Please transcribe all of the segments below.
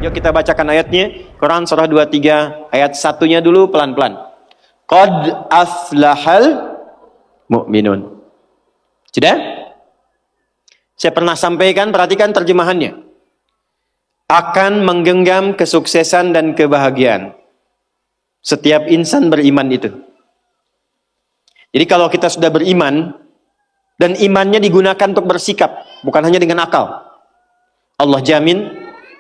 Yuk kita bacakan ayatnya. Quran surah 23 ayat 1-nya dulu pelan-pelan. Qad aflahal mu'minun. Sudah? Saya pernah sampaikan, perhatikan terjemahannya. Akan menggenggam kesuksesan dan kebahagiaan. Setiap insan beriman itu. Jadi kalau kita sudah beriman, dan imannya digunakan untuk bersikap, bukan hanya dengan akal, Allah jamin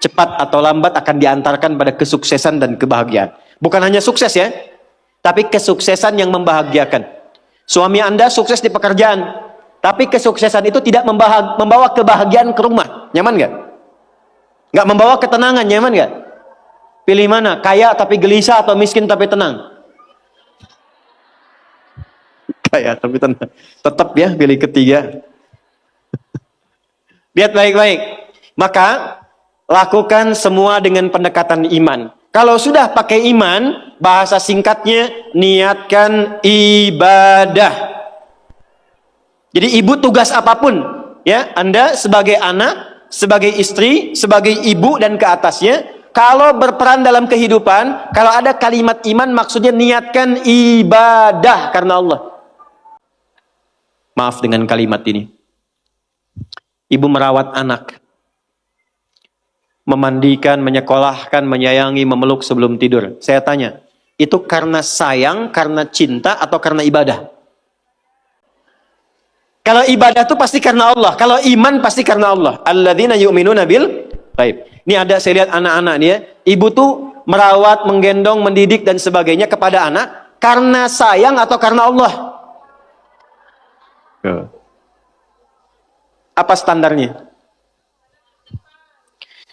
cepat atau lambat akan diantarkan pada kesuksesan dan kebahagiaan. Bukan hanya sukses ya, tapi kesuksesan yang membahagiakan. Suami Anda sukses di pekerjaan, tapi kesuksesan itu tidak membawa kebahagiaan ke rumah. Nyaman nggak? Nggak membawa ketenangan, nyaman nggak? Pilih mana? Kaya tapi gelisah atau miskin tapi tenang? Kaya tapi tenang. Tetap ya pilih ketiga. Lihat baik-baik. Maka lakukan semua dengan pendekatan iman. Kalau sudah pakai iman, bahasa singkatnya niatkan ibadah. Jadi ibu tugas apapun, ya, Anda sebagai anak, sebagai istri, sebagai ibu dan ke atasnya, kalau berperan dalam kehidupan, kalau ada kalimat iman maksudnya niatkan ibadah karena Allah. Maaf dengan kalimat ini. Ibu merawat anak, memandikan, menyekolahkan, menyayangi, memeluk sebelum tidur. Saya tanya, itu karena sayang, karena cinta, atau karena ibadah? Kalau ibadah itu pasti karena Allah. Kalau iman pasti karena Allah. Alladzina yu'minuna bil ghaib. Ini ada, saya lihat anak-anak nih ya. Ibu tuh merawat, menggendong, mendidik dan sebagainya kepada anak karena sayang atau karena Allah? Apa standarnya?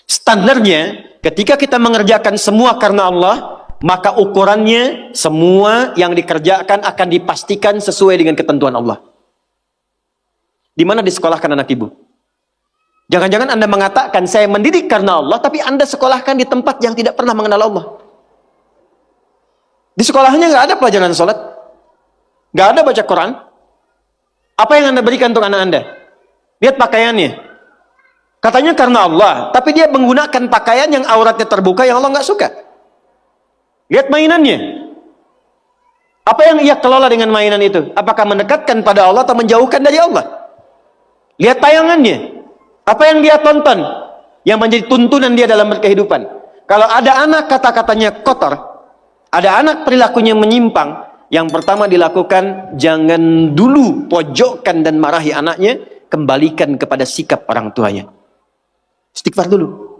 Standarnya, ketika kita mengerjakan semua karena Allah, maka ukurannya semua yang dikerjakan akan dipastikan sesuai dengan ketentuan Allah. Di mana disekolahkan anak ibu? Jangan-jangan Anda mengatakan saya mendidik karena Allah, tapi Anda sekolahkan di tempat yang tidak pernah mengenal Allah. Di sekolahnya nggak ada pelajaran sholat, nggak ada baca Quran. Apa yang Anda berikan untuk anak Anda? Lihat pakaiannya. Katanya karena Allah, tapi dia menggunakan pakaian yang auratnya terbuka yang Allah nggak suka. Lihat mainannya. Apa yang ia kelola dengan mainan itu? Apakah mendekatkan pada Allah atau menjauhkan dari Allah? Lihat tayangannya. Apa yang dia tonton yang menjadi tuntunan dia dalam berkehidupan? Kalau ada anak kata-katanya kotor, ada anak perilakunya menyimpang, yang pertama dilakukan, jangan dulu pojokkan dan marahi anaknya, kembalikan kepada sikap orang tuanya. Istighfar dulu.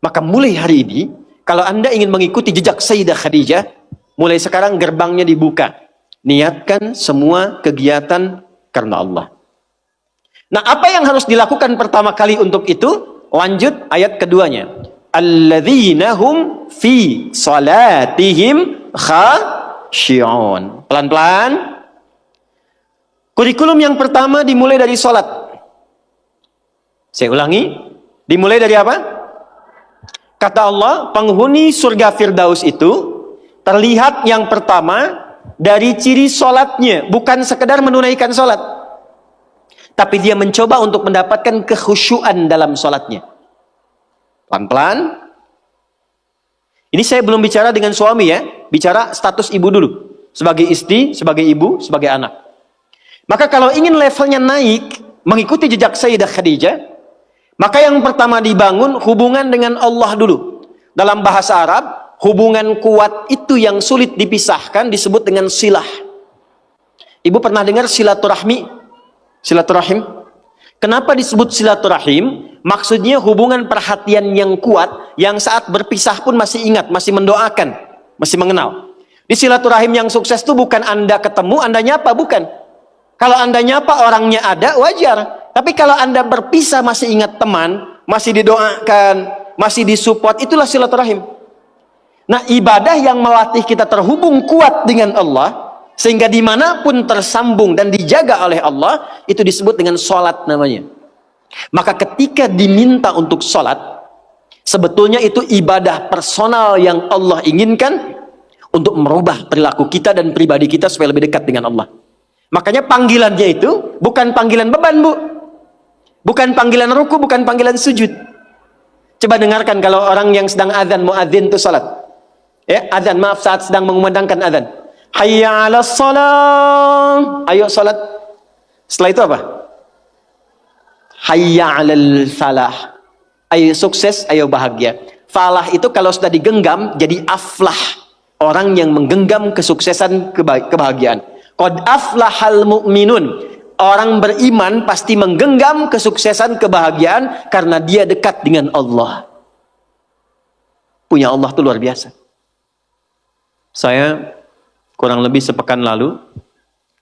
Maka mulai hari ini, kalau Anda ingin mengikuti jejak Sayyidah Khadijah, mulai sekarang gerbangnya dibuka. Niatkan semua kegiatan karena Allah. Nah, apa yang harus dilakukan pertama kali untuk itu? Lanjut ayat keduanya. Alladzina hum fi salatihim khashi'un. Pelan-pelan. Kurikulum yang pertama dimulai dari salat. Saya ulangi, dimulai dari apa? Kata Allah, penghuni surga Firdaus itu terlihat yang pertama dari ciri salatnya, bukan sekedar menunaikan salat. Tapi dia mencoba untuk mendapatkan kekhusyuan dalam sholatnya. Pelan-pelan. Ini saya belum bicara dengan suami ya. Bicara status ibu dulu. Sebagai istri, sebagai ibu, sebagai anak. Maka kalau ingin levelnya naik, mengikuti jejak Sayyidah Khadijah, maka yang pertama dibangun hubungan dengan Allah dulu. Dalam bahasa Arab, hubungan kuat itu yang sulit dipisahkan disebut dengan silah. Ibu pernah dengar silaturahmi? Silaturahim. Kenapa disebut silaturahim? Maksudnya hubungan perhatian yang kuat, yang saat berpisah pun masih ingat, masih mendoakan, masih mengenal. Di silaturahim yang sukses itu bukan Anda ketemu, Anda nyapa, bukan. Kalau Anda nyapa orangnya ada, wajar. Tapi kalau Anda berpisah masih ingat teman, masih didoakan, masih disupport, itulah silaturahim. Nah, ibadah yang melatih kita terhubung kuat dengan Allah, sehingga dimanapun tersambung dan dijaga oleh Allah, itu disebut dengan sholat namanya. Maka ketika diminta untuk sholat, sebetulnya itu ibadah personal yang Allah inginkan untuk merubah perilaku kita dan pribadi kita supaya lebih dekat dengan Allah. Makanya panggilannya itu bukan panggilan beban, Bu. Bukan panggilan ruku, bukan panggilan sujud. Coba dengarkan kalau orang yang sedang azan, muadzin itu salat. Ya, azan, maaf, saat sedang mengumandangkan azan. Hayya 'alas shalah. Ayo salat. Setelah itu apa? Hayya 'alal falah. Ayo sukses, ayo bahagia. Falah itu kalau sudah digenggam jadi aflah. Orang yang menggenggam kesuksesan, kebahagiaan. Qad aflahal mu'minun. Orang beriman pasti menggenggam kesuksesan, kebahagiaan karena dia dekat dengan Allah. Punya Allah itu luar biasa. Saya kurang lebih sepekan lalu,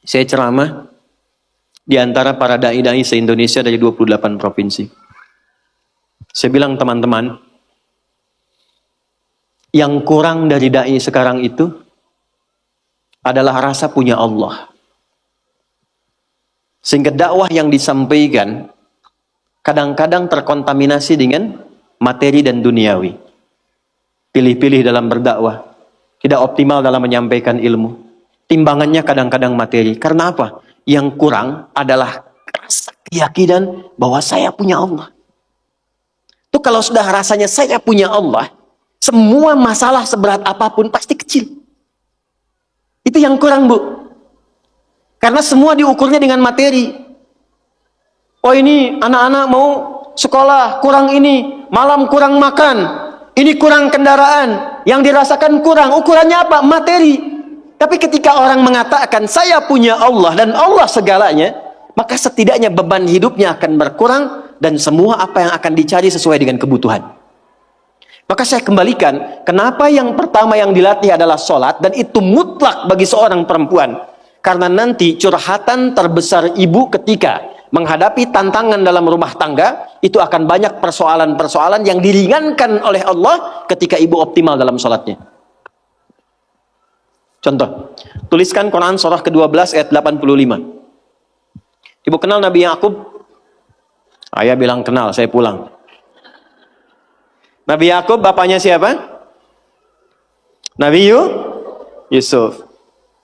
saya ceramah di antara para dai-dai se-Indonesia dari 28 provinsi. Saya bilang, teman-teman, yang kurang dari dai sekarang itu adalah rasa punya Allah. Sehingga dakwah yang disampaikan kadang-kadang terkontaminasi dengan materi dan duniawi. Pilih-pilih dalam berdakwah, tidak optimal dalam menyampaikan ilmu. Timbangannya kadang-kadang materi. Karena apa? Yang kurang adalah rasa keyakinan bahwa saya punya Allah. Itu kalau sudah rasanya saya punya Allah, semua masalah seberat apapun pasti kecil. Itu yang kurang, Bu. Karena semua diukurnya dengan materi. Oh, ini anak-anak mau sekolah, kurang ini, malam kurang makan, ini kurang kendaraan, yang dirasakan kurang. Ukurannya apa? Materi. Tapi ketika orang mengatakan saya punya Allah dan Allah segalanya, maka setidaknya beban hidupnya akan berkurang dan semua apa yang akan dicari sesuai dengan kebutuhan. Maka saya kembalikan, kenapa yang pertama yang dilatih adalah sholat, dan itu mutlak bagi seorang perempuan. Karena nanti curhatan terbesar ibu ketika menghadapi tantangan dalam rumah tangga, itu akan banyak persoalan-persoalan yang diringankan oleh Allah ketika ibu optimal dalam sholatnya. Contoh, tuliskan Quran surah ke-12 ayat 85. Ibu kenal Nabi Yakub? Ayah bilang kenal, saya pulang. Nabi Yakub bapaknya siapa? Nabi Yusuf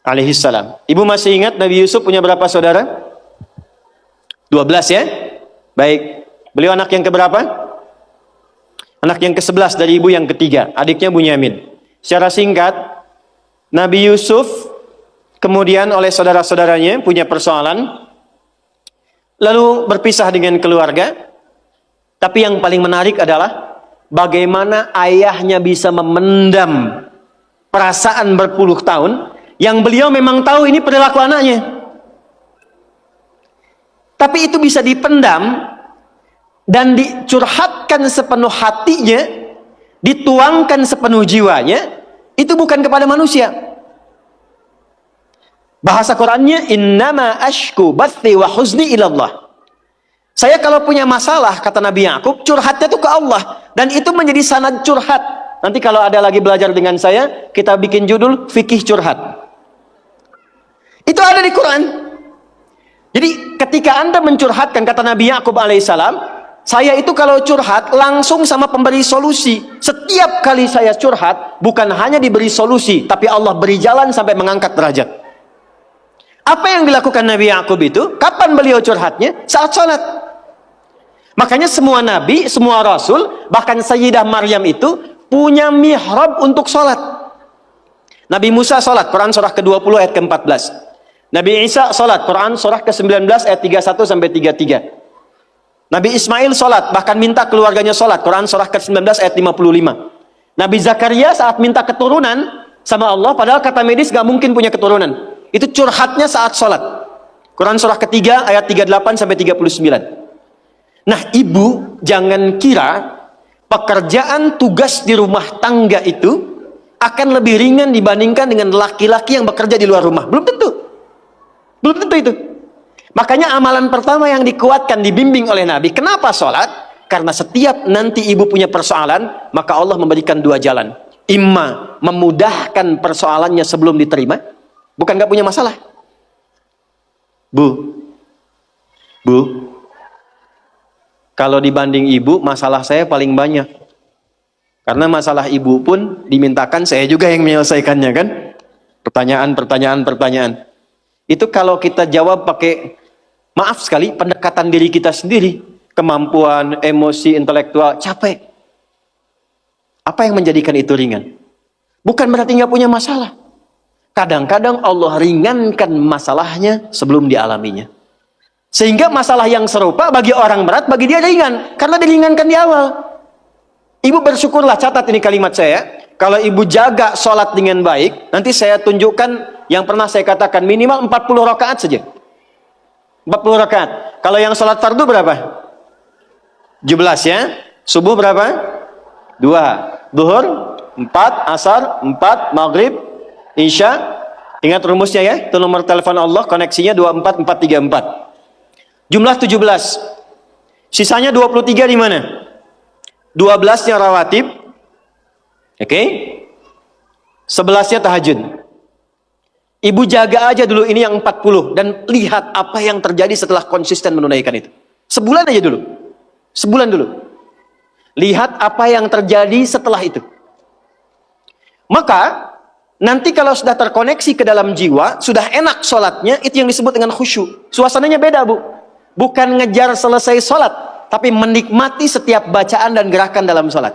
alaihissalam. Ibu masih ingat Nabi Yusuf punya berapa saudara? 12 ya? Baik. Beliau anak yang keberapa? Anak yang ke-11 dari ibu yang ketiga. Adiknya Bunyamin. Secara singkat, Nabi Yusuf kemudian oleh saudara-saudaranya punya persoalan, lalu berpisah dengan keluarga. Tapi yang paling menarik adalah bagaimana ayahnya bisa memendam perasaan berpuluh tahun yang beliau memang tahu ini perilaku anaknya. Tapi itu bisa dipendam dan dicurhatkan sepenuh hatinya, dituangkan sepenuh jiwanya, itu bukan kepada manusia. Bahasa Qurannya, innama ashku bathi wa huzni ilallah. Saya kalau punya masalah, kata Nabi Yakub, curhatnya itu ke Allah. Dan itu menjadi sanad curhat. Nanti kalau ada lagi belajar dengan saya, kita bikin judul fikih curhat. Itu ada di Quran. Jadi ketika Anda mencurhatkan, kata Nabi Yakub alaihissalam, saya itu kalau curhat langsung sama pemberi solusi. Setiap kali saya curhat, bukan hanya diberi solusi, tapi Allah beri jalan sampai mengangkat derajat. Apa yang dilakukan Nabi Yakub itu? Kapan beliau curhatnya? Saat sholat. Makanya semua nabi, semua rasul, bahkan Sayyidah Maryam itu punya mihrab untuk sholat. Nabi Musa sholat, Quran surah ke-20 ayat ke-14. Nabi Isa sholat, Quran surah ke-19 ayat 31 sampai 33. Nabi Ismail sholat, bahkan minta keluarganya sholat, Quran surah ke-19 ayat 55. Nabi Zakaria saat minta keturunan sama Allah, padahal kata medis gak mungkin punya keturunan. Itu curhatnya saat sholat. Quran surah ketiga ayat 38 sampai 39. Nah, ibu jangan kira pekerjaan tugas di rumah tangga itu akan lebih ringan dibandingkan dengan laki-laki yang bekerja di luar rumah. Belum tentu. Belum tentu itu. Makanya amalan pertama yang dikuatkan, dibimbing oleh Nabi. Kenapa sholat? Karena setiap nanti ibu punya persoalan, maka Allah memberikan dua jalan. Imma memudahkan persoalannya sebelum diterima. Bukan gak punya masalah. Bu. Kalau dibanding ibu, masalah saya paling banyak. Karena masalah ibu pun dimintakan saya juga yang menyelesaikannya kan. Pertanyaan. Itu kalau kita jawab pakai, maaf sekali, pendekatan diri kita sendiri. Kemampuan, emosi, intelektual, capek. Apa yang menjadikan itu ringan? Bukan berarti nggak punya masalah. Kadang-kadang Allah ringankan masalahnya sebelum dialaminya. Sehingga masalah yang serupa bagi orang berat, bagi dia ringan. Karena diringankan di awal. Ibu bersyukurlah, catat ini kalimat saya. Kalau ibu jaga sholat dengan baik, nanti saya tunjukkan yang pernah saya katakan, minimal 40 rakaat saja. 40 rakaat. Kalau yang sholat fardu berapa? 17 ya. Subuh berapa? 2. Duhur 4, asar 4, maghrib, isya. Ingat rumusnya ya. Itu nomor telepon Allah, koneksinya 24434. Jumlah 17. Sisanya 23 di mana? 12-nya rawatib. Oke. 11-nya tahajud. Ibu jaga aja dulu ini yang 40 dan lihat apa yang terjadi setelah konsisten menunaikan itu. Sebulan aja dulu. Sebulan dulu. Lihat apa yang terjadi setelah itu. Maka nanti kalau sudah terkoneksi ke dalam jiwa, sudah enak sholatnya, itu yang disebut dengan khusyuk. Suasananya beda, Bu. Bukan ngejar selesai sholat, tapi menikmati setiap bacaan dan gerakan dalam sholat.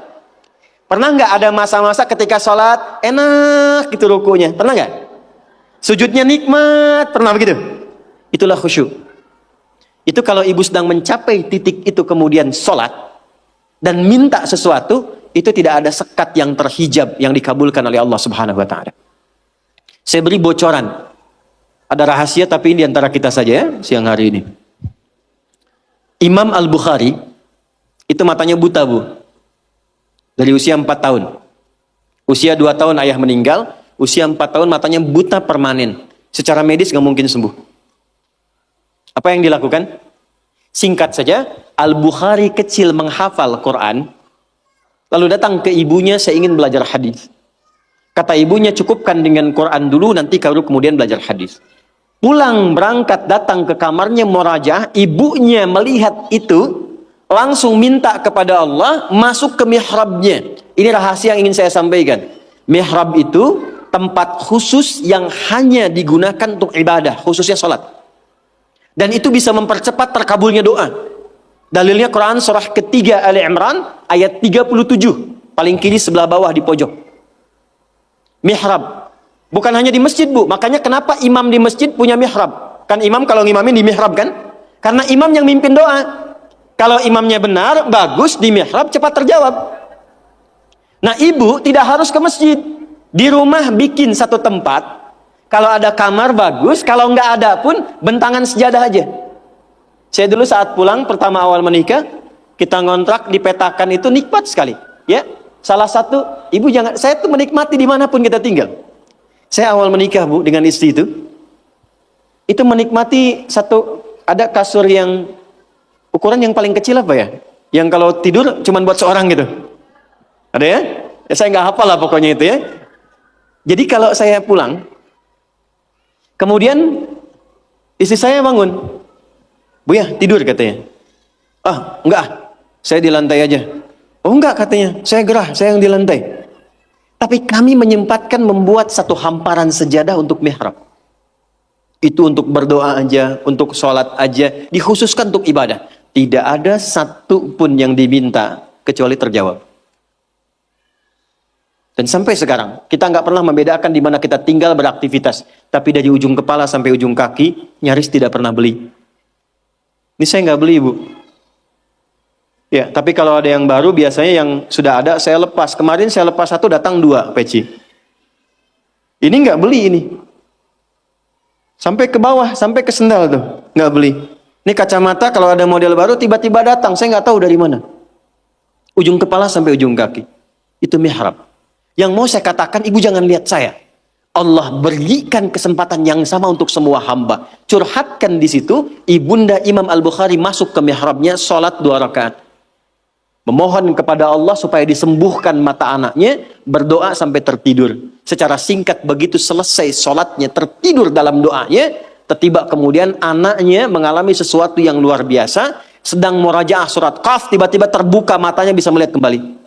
Pernah nggak ada masa-masa ketika sholat enak gitu rukunya? Pernah nggak? Sujudnya nikmat, pernah begitu? Itulah khusyuk. Itu kalau ibu sedang mencapai titik itu kemudian sholat dan minta sesuatu, itu tidak ada sekat yang terhijab yang dikabulkan oleh Allah Subhanahu wa taala. Saya beri bocoran. Ada rahasia tapi ini diantara kita saja ya siang hari ini. Imam Al-Bukhari itu matanya buta, Bu. Dari usia 4 tahun. Usia 2 tahun ayah meninggal, usia 4 tahun matanya buta permanen. Secara medis nggak mungkin sembuh. Apa yang dilakukan? Singkat saja, Al-Bukhari kecil menghafal Quran, lalu datang ke ibunya, saya ingin belajar hadis. Kata ibunya, cukupkan dengan Quran dulu, nanti baru kemudian belajar hadis. Pulang berangkat datang ke kamarnya murajaah, ibunya melihat itu, langsung minta kepada Allah, masuk ke mihrabnya. Ini rahasia yang ingin saya sampaikan. Mihrab itu tempat khusus yang hanya digunakan untuk ibadah, khususnya sholat. Dan itu bisa mempercepat terkabulnya doa. Dalilnya Quran surah ketiga Ali Imran ayat 37, paling kiri sebelah bawah di pojok. Mihrab. Bukan hanya di masjid, Bu. Makanya kenapa imam di masjid punya mihrab? Kan imam kalau ngimamin di mihrab kan? Karena imam yang mimpin doa. Kalau imamnya benar, bagus, di mihrab cepat terjawab. Nah, ibu tidak harus ke masjid. Di rumah bikin satu tempat. Kalau ada kamar bagus, kalau nggak ada pun bentangan sejadah aja. Saya dulu saat pulang pertama awal menikah, kita ngontrak dipetakan itu nikmat sekali. Ya, salah satu ibu jangan, saya tuh menikmati dimanapun kita tinggal. Saya awal menikah, Bu, dengan istri itu menikmati satu, ada kasur yang ukuran yang paling kecil apa ya? Yang kalau tidur cuma buat seorang gitu. Ada ya? Saya nggak hafal lah pokoknya itu ya. Jadi kalau saya pulang, kemudian istri saya bangun, Bu ya tidur katanya. Ah enggak, saya di lantai aja. Oh enggak katanya, saya gerah, saya yang di lantai. Tapi kami menyempatkan membuat satu hamparan sejadah untuk mihrab. Itu untuk berdoa aja, untuk sholat aja, dikhususkan untuk ibadah. Tidak ada satu pun yang diminta kecuali terjawab. Dan sampai sekarang kita nggak pernah membedakan di mana kita tinggal beraktivitas. Tapi dari ujung kepala sampai ujung kaki nyaris tidak pernah beli. Ini saya nggak beli, Bu. Ya, tapi kalau ada yang baru biasanya yang sudah ada saya lepas. Kemarin saya lepas 1 datang 2 peci. Ini nggak beli ini. Sampai ke bawah, sampai ke sendal tuh nggak beli. Ini kacamata kalau ada model baru tiba-tiba datang, saya nggak tahu dari mana. Ujung kepala sampai ujung kaki. Itu mihrab. Yang mau saya katakan, ibu jangan lihat saya. Allah berikan kesempatan yang sama untuk semua hamba. Curhatkan di situ, ibunda Imam Al-Bukhari masuk ke mihrabnya, sholat 2 rakaat. Memohon kepada Allah supaya disembuhkan mata anaknya, berdoa sampai tertidur. Secara singkat begitu selesai sholatnya, tertidur dalam doanya, tiba kemudian anaknya mengalami sesuatu yang luar biasa, sedang murajaah surat Qaf, tiba-tiba terbuka matanya bisa melihat kembali.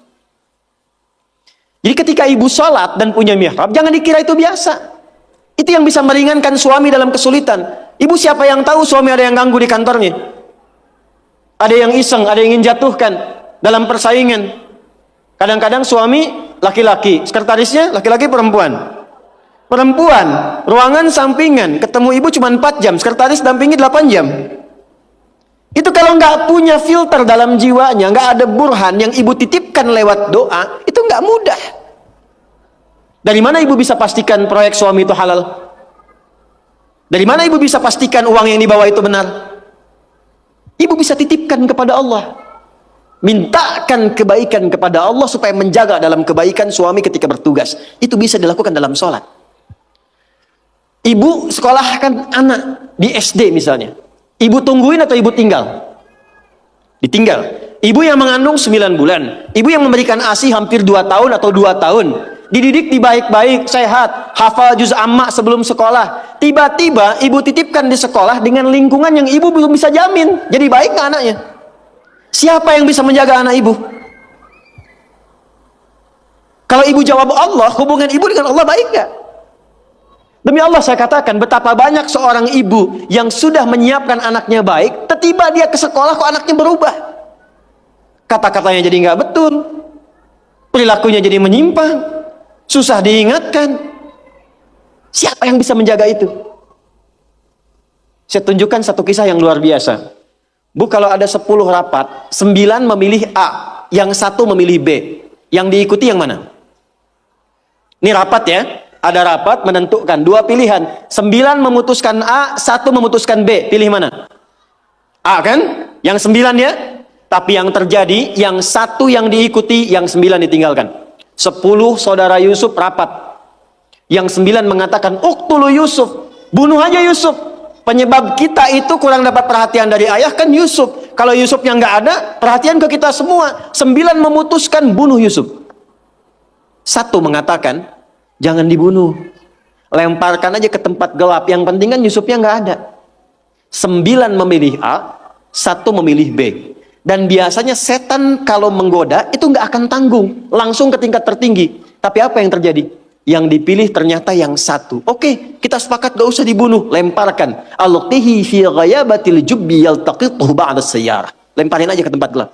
Jadi ketika ibu sholat dan punya mihrab, jangan dikira itu biasa. Itu yang bisa meringankan suami dalam kesulitan. Ibu siapa yang tahu suami ada yang ganggu di kantornya? Ada yang iseng, ada yang ingin jatuhkan dalam persaingan. Kadang-kadang suami laki-laki, sekretarisnya laki-laki perempuan. Perempuan, ruangan sampingan, ketemu ibu cuma 4 jam, sekretaris dampingi 8 jam. Itu kalau nggak punya filter dalam jiwanya, nggak ada burhan yang ibu titipkan lewat doa, itu nggak mudah. Dari mana ibu bisa pastikan proyek suami itu halal? Dari mana ibu bisa pastikan uang yang dibawa itu benar? Ibu bisa titipkan kepada Allah. Mintakan kebaikan kepada Allah supaya menjaga dalam kebaikan suami ketika bertugas. Itu bisa dilakukan dalam sholat. Ibu sekolahkan anak di SD misalnya. Ibu tungguin atau ibu tinggal? Ditinggal. Ibu yang mengandung 9 bulan. Ibu yang memberikan ASI hampir 2 tahun atau 2 tahun. Dididik di baik-baik, sehat, hafal juz amma sebelum sekolah. Tiba-tiba ibu titipkan di sekolah dengan lingkungan yang ibu belum bisa jamin. Jadi baik nggak anaknya? Siapa yang bisa menjaga anak ibu? Kalau ibu jawab Allah, hubungan ibu dengan Allah baik nggak? Demi Allah saya katakan, betapa banyak seorang ibu yang sudah menyiapkan anaknya baik, tiba dia ke sekolah kok anaknya berubah. Kata-katanya jadi nggak betul, perilakunya jadi menyimpang, susah diingatkan. Siapa yang bisa menjaga itu? Saya tunjukkan satu kisah yang luar biasa. Bu, kalau ada 10 rapat, 9 memilih A, yang 1 memilih B. Yang diikuti yang mana? Ini rapat ya. Ada rapat menentukan 2 pilihan. 9 memutuskan A, 1 memutuskan B. Pilih mana? A kan? Yang 9 ya. Tapi yang terjadi, yang 1 yang diikuti, yang 9 ditinggalkan. 10 saudara Yusuf rapat. Yang 9 mengatakan, uqtulu Yusuf. Bunuh aja Yusuf. Penyebab kita itu kurang dapat perhatian dari ayah kan Yusuf. Kalau Yusufnya nggak ada, perhatian ke kita semua. 9 memutuskan bunuh Yusuf. 1 mengatakan, jangan dibunuh. Lemparkan aja ke tempat gelap. Yang penting kan Yusufnya nggak ada. 9 memilih A, 1 memilih B. Dan biasanya setan kalau menggoda itu nggak akan tanggung, langsung ke tingkat tertinggi. Tapi apa yang terjadi? Yang dipilih ternyata yang 1. Oke, kita sepakat gak usah dibunuh, lemparkan. Alqihi fi ghayabatil jubbi yaltaqituhu ba'da sayyarah. Lemparin aja ke tempat gelap.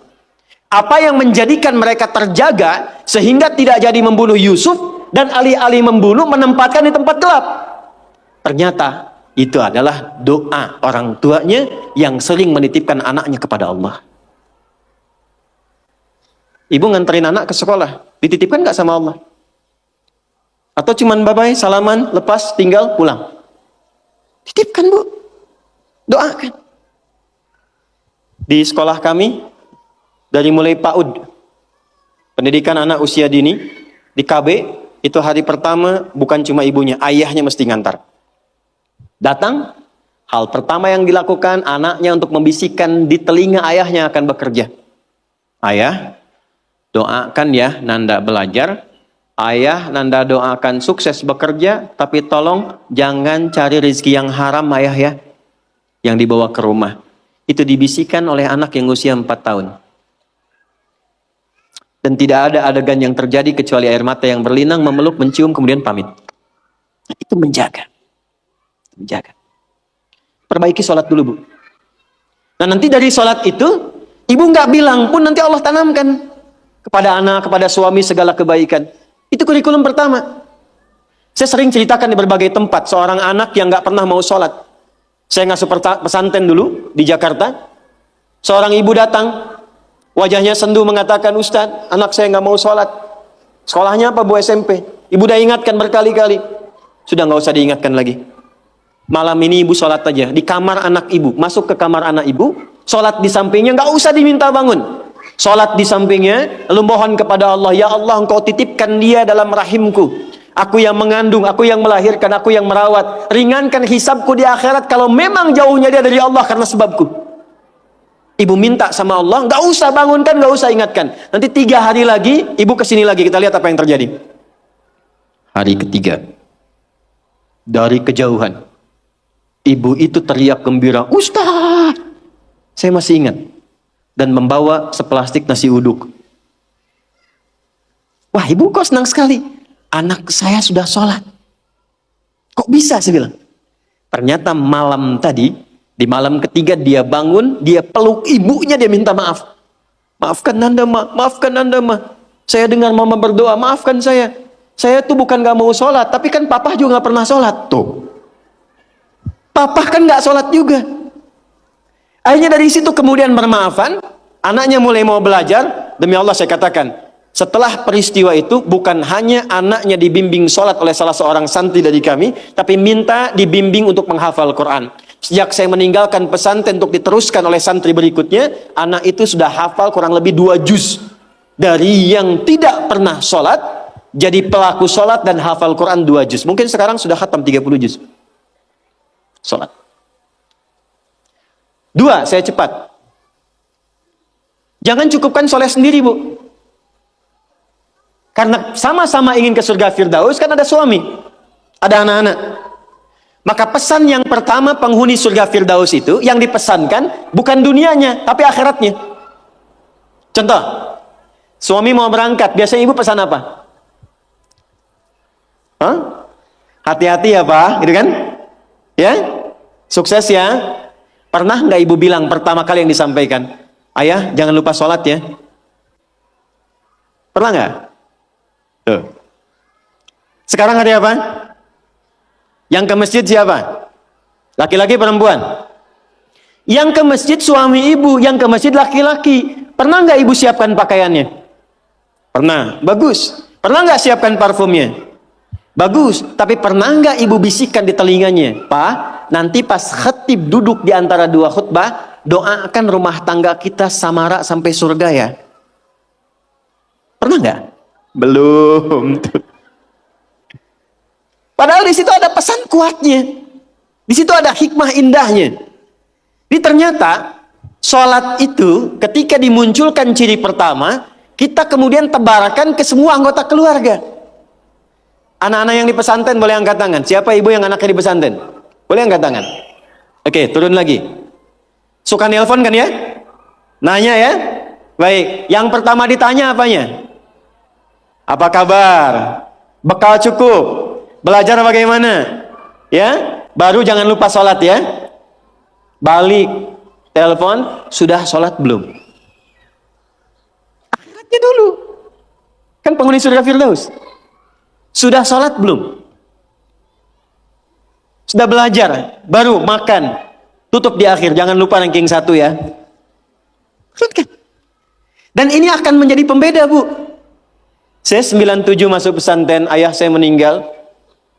Apa yang menjadikan mereka terjaga sehingga tidak jadi membunuh Yusuf dan alih-alih membunuh menempatkan di tempat gelap? Ternyata itu adalah doa orang tuanya yang sering menitipkan anaknya kepada Allah. Ibu nganterin anak ke sekolah, dititipkan nggak sama Allah? Atau cuman bye-bye, salaman, lepas, tinggal, pulang? Titipkan bu, doakan. Di sekolah kami, dari mulai PAUD, pendidikan anak usia dini, di KB, itu hari pertama bukan cuma ibunya, ayahnya mesti ngantar. Datang, hal pertama yang dilakukan, anaknya untuk membisikkan di telinga ayahnya akan bekerja. Ayah, doakan ya Nanda belajar. Ayah, Nanda doakan sukses bekerja. Tapi tolong jangan cari rezeki yang haram ayah ya. Yang dibawa ke rumah. Itu dibisikkan oleh anak yang usia 4 tahun. Dan tidak ada adegan yang terjadi kecuali air mata yang berlinang, memeluk, mencium, kemudian pamit. Itu menjaga. Menjaga. Perbaiki sholat dulu bu. Nah nanti dari sholat itu, ibu nggak bilang pun nanti Allah tanamkan kepada anak, kepada suami segala kebaikan. Itu kurikulum pertama. Saya sering ceritakan di berbagai tempat, seorang anak yang nggak pernah mau sholat. Saya ngasuh pesantren dulu di Jakarta. Seorang ibu datang, wajahnya sendu mengatakan, Ustadz, anak saya nggak mau sholat. Sekolahnya apa bu? SMP. Ibu udah ingatkan berkali-kali. Sudah nggak usah diingatkan lagi. Malam ini ibu sholat aja di kamar anak ibu. Masuk ke kamar anak ibu, sholat di sampingnya, nggak usah diminta bangun. Sholat di sampingnya, lalu mohon kepada Allah, ya Allah engkau titipkan dia dalam rahimku. Aku yang mengandung, aku yang melahirkan, aku yang merawat. Ringankan hisabku di akhirat kalau memang jauhnya dia dari Allah karena sebabku. Ibu minta sama Allah, nggak usah bangunkan, nggak usah ingatkan. Nanti 3 hari lagi, ibu kesini lagi, kita lihat apa yang terjadi. Hari ketiga, dari kejauhan, ibu itu teriak gembira, Ustaz, saya masih ingat. Dan membawa seplastik nasi uduk. Wah ibu kok senang sekali. Anak saya sudah sholat. Kok bisa saya bilang. Ternyata malam tadi, di malam ketiga dia bangun, dia peluk ibunya, dia minta maaf. Maafkan Nanda ma, maafkan Nanda ma. Saya dengar mama berdoa, maafkan saya. Saya tuh bukan gak mau sholat, tapi kan papa juga gak pernah sholat. Tuh. Papa kan gak sholat juga. Akhirnya dari situ kemudian bermaafan, anaknya mulai mau belajar. Demi Allah saya katakan, setelah peristiwa itu, bukan hanya anaknya dibimbing sholat oleh salah seorang santri dari kami, tapi minta dibimbing untuk menghafal Quran. Sejak saya meninggalkan pesantren untuk diteruskan oleh santri berikutnya, anak itu sudah hafal kurang lebih 2 juz. Dari yang tidak pernah sholat, jadi pelaku sholat dan hafal Quran 2 juz. Mungkin sekarang sudah khatam 30 juz. Sholat. 2, saya cepat. Jangan cukupkan soleh sendiri, Bu. Karena sama-sama ingin ke surga Firdaus, kan ada suami, ada anak-anak. Maka pesan yang pertama penghuni surga Firdaus itu, yang dipesankan bukan dunianya, tapi akhiratnya. Contoh, suami mau berangkat, biasanya ibu pesan apa? Hah? Hati-hati ya Pak, gitu kan? Ya, sukses ya. Pernah nggak ibu bilang pertama kali yang disampaikan, ayah jangan lupa sholat ya? Pernah nggak? Tuh. Sekarang ada apa? Yang ke masjid siapa? Laki-laki perempuan? Yang ke masjid suami ibu, yang ke masjid laki-laki. Pernah nggak ibu siapkan pakaiannya? Pernah. Bagus. Pernah nggak siapkan parfumnya? Bagus. Tapi pernah nggak ibu bisikkan di telinganya? Pak, nanti pas khatib duduk di antara 2 khutbah, doakan rumah tangga kita samara sampai surga ya. Pernah nggak? Belum. Padahal di situ ada pesan kuatnya. Di situ ada hikmah indahnya. Jadi ternyata sholat itu ketika dimunculkan ciri pertama, kita kemudian tebarkan ke semua anggota keluarga. Anak-anak yang di pesantren boleh angkat tangan. Siapa ibu yang anaknya di pesantren? Boleh angkat tangan. Oke, turun lagi. Suka nelpon kan ya? Nanya ya? Baik, yang pertama ditanya apanya? Apa kabar? Bekal cukup? Belajar bagaimana? Ya, baru jangan lupa sholat ya. Balik, telepon, sudah sholat belum? Angkatnya dulu. Kan penghuni surga Firdaus. Sudah sholat belum? Sudah belajar, baru makan. Tutup di akhir, jangan lupa ranking 1 ya. Dan ini akan menjadi pembeda, Bu. Saya 97 masuk pesantren, ayah saya meninggal,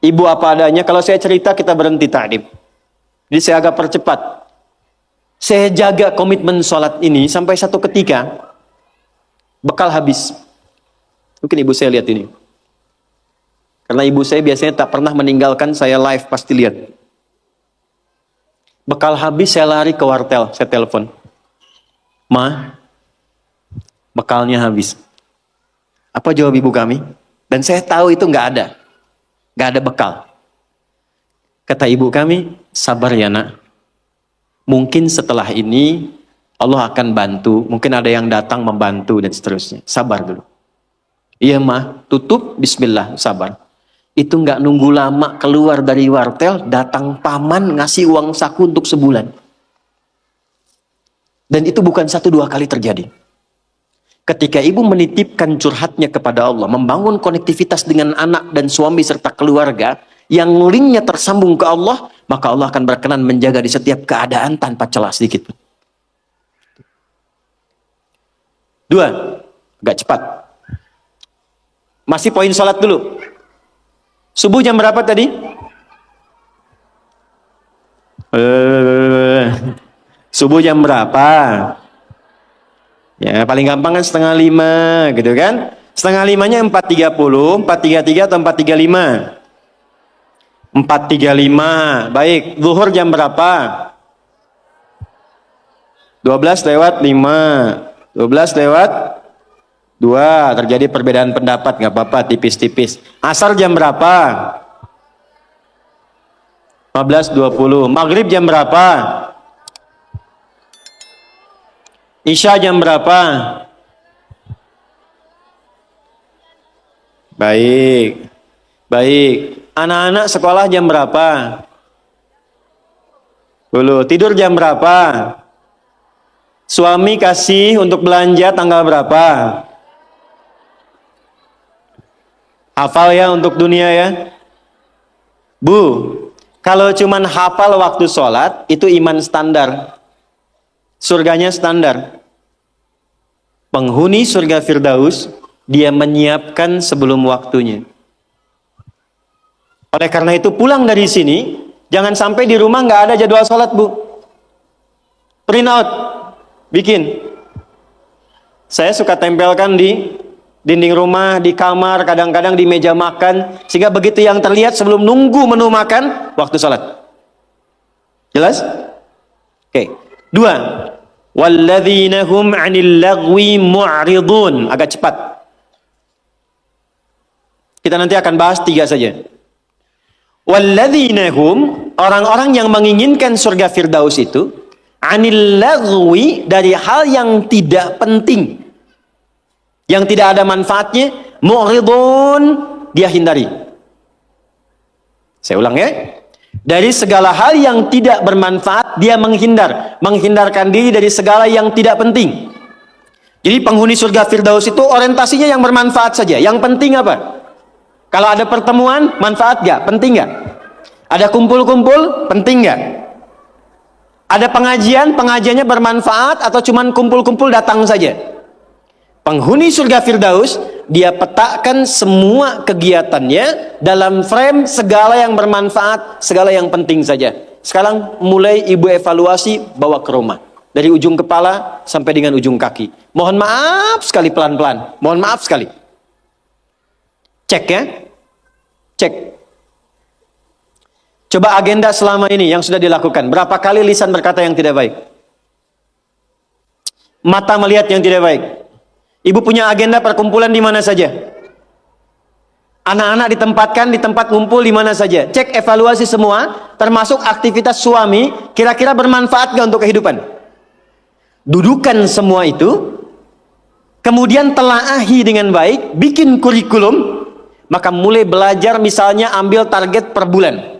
ibu apa adanya. Kalau saya cerita kita berhenti ta'lim. Jadi saya agak percepat. Saya jaga komitmen sholat ini sampai satu ketika bekal habis. Mungkin ibu saya lihat ini. Karena ibu saya biasanya tak pernah meninggalkan saya live, pasti lihat. Bekal habis, saya lari ke wartel, saya telepon. Ma, bekalnya habis. Apa jawab ibu kami? Dan saya tahu itu nggak ada bekal. Kata ibu kami, sabar ya nak. Mungkin setelah ini Allah akan bantu. Mungkin ada yang datang membantu dan seterusnya. Sabar dulu. Iya mah, tutup, bismillah, sabar. Itu nggak nunggu lama keluar dari wartel, datang paman ngasih uang saku untuk sebulan. Dan itu bukan 1-2 kali terjadi. Ketika ibu menitipkan curhatnya kepada Allah, membangun konektivitas dengan anak dan suami serta keluarga, yang linknya tersambung ke Allah, maka Allah akan berkenan menjaga di setiap keadaan tanpa celah sedikit pun. 2, agak cepat. Masih poin sholat dulu. Subuh jam berapa tadi? Subuh jam berapa? Ya paling gampang kan 4:30 gitu kan. 4:30-nya 4:30, 4:33 atau 4:35? 4:35. Baik, zuhur jam berapa? 12:05. 12:02. Terjadi perbedaan pendapat, nggak apa-apa, tipis-tipis. Asar jam berapa? 15:20. Maghrib jam berapa? Isya jam berapa? Baik. Baik. Anak-anak sekolah jam berapa? Dulu. Tidur jam berapa? Suami kasih untuk belanja tanggal berapa? Hafal ya untuk dunia ya. Bu, kalau cuman hafal waktu sholat, itu iman standar. Surganya standar. Penghuni surga Firdaus, dia menyiapkan sebelum waktunya. Oleh karena itu pulang dari sini, jangan sampai di rumah nggak ada jadwal sholat, Bu. Print out, bikin. Saya suka tempelkan di dinding rumah, di kamar, kadang-kadang di meja makan, sehingga begitu yang terlihat sebelum nunggu menu makan, waktu sholat. Jelas? Oke. 2. Walladzina hum 'anil lagwi mu'ridun. Agak cepat. Kita nanti akan bahas 3 saja. Walladzina hum, orang-orang yang menginginkan surga Firdaus itu, 'anil lagwi, dari hal yang tidak penting, yang tidak ada manfaatnya, mu'ridun, dia hindari. Saya ulang ya. Dari segala hal yang tidak bermanfaat, dia menghindar. Menghindarkan diri dari segala yang tidak penting. Jadi penghuni surga Firdaus itu orientasinya yang bermanfaat saja. Yang penting apa? Kalau ada pertemuan, manfaat gak? Penting gak? Ada kumpul-kumpul, penting gak? Ada pengajian, pengajiannya bermanfaat atau cuman kumpul-kumpul datang saja? Penghuni surga Firdaus, dia petakan semua kegiatannya dalam frame segala yang bermanfaat, segala yang penting saja. Sekarang mulai ibu evaluasi, bawa ke rumah. Dari ujung kepala sampai dengan ujung kaki. Mohon maaf sekali, pelan-pelan. Mohon maaf sekali. Cek ya. Cek. Coba agenda selama ini yang sudah dilakukan. Berapa kali lisan berkata yang tidak baik? Mata melihat yang tidak baik. Ibu punya agenda perkumpulan di mana saja? Anak-anak ditempatkan di tempat ngumpul di mana saja? Cek evaluasi semua, termasuk aktivitas suami, kira-kira bermanfaat gak untuk kehidupan? Dudukan semua itu, kemudian telaahi dengan baik, bikin kurikulum, maka mulai belajar, misalnya ambil target per bulan.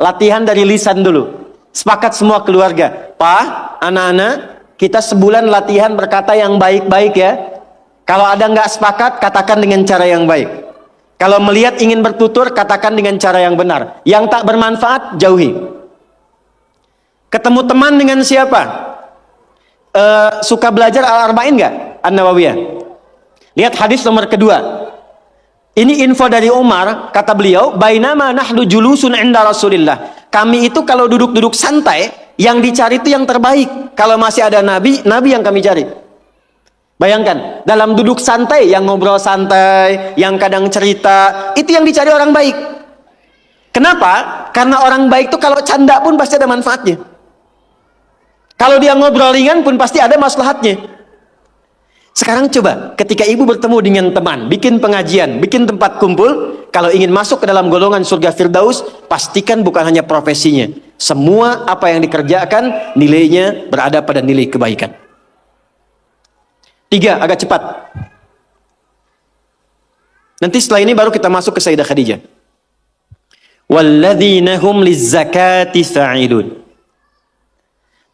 Latihan dari lisan dulu. Sepakat semua keluarga. Pak, anak-anak, kita sebulan latihan berkata yang baik-baik ya. Kalau ada nggak sepakat, katakan dengan cara yang baik. Kalau melihat ingin bertutur, katakan dengan cara yang benar. Yang tak bermanfaat, jauhi. Ketemu teman dengan siapa? Suka belajar Al-Arba'in nggak? An-Nawawiyah. Lihat hadis nomor kedua. Ini info dari Umar, kata beliau, bainama nahnu julusun inda Rasulillah. Kami itu kalau duduk-duduk santai, yang dicari itu yang terbaik. Kalau masih ada nabi, nabi yang kami cari. Bayangkan, dalam duduk santai, yang ngobrol santai, yang kadang cerita, itu yang dicari orang baik. Kenapa? Karena orang baik itu kalau canda pun pasti ada manfaatnya. Kalau dia ngobrol ringan pun pasti ada maslahatnya. Sekarang coba, ketika ibu bertemu dengan teman, bikin pengajian, bikin tempat kumpul, kalau ingin masuk ke dalam golongan surga Firdaus, pastikan bukan hanya profesinya. Semua apa yang dikerjakan, nilainya berada pada nilai kebaikan. 3, agak cepat. Nanti setelah ini baru kita masuk ke Sayyidah Khadijah. Walladzina hum lizzakati fa'ilun.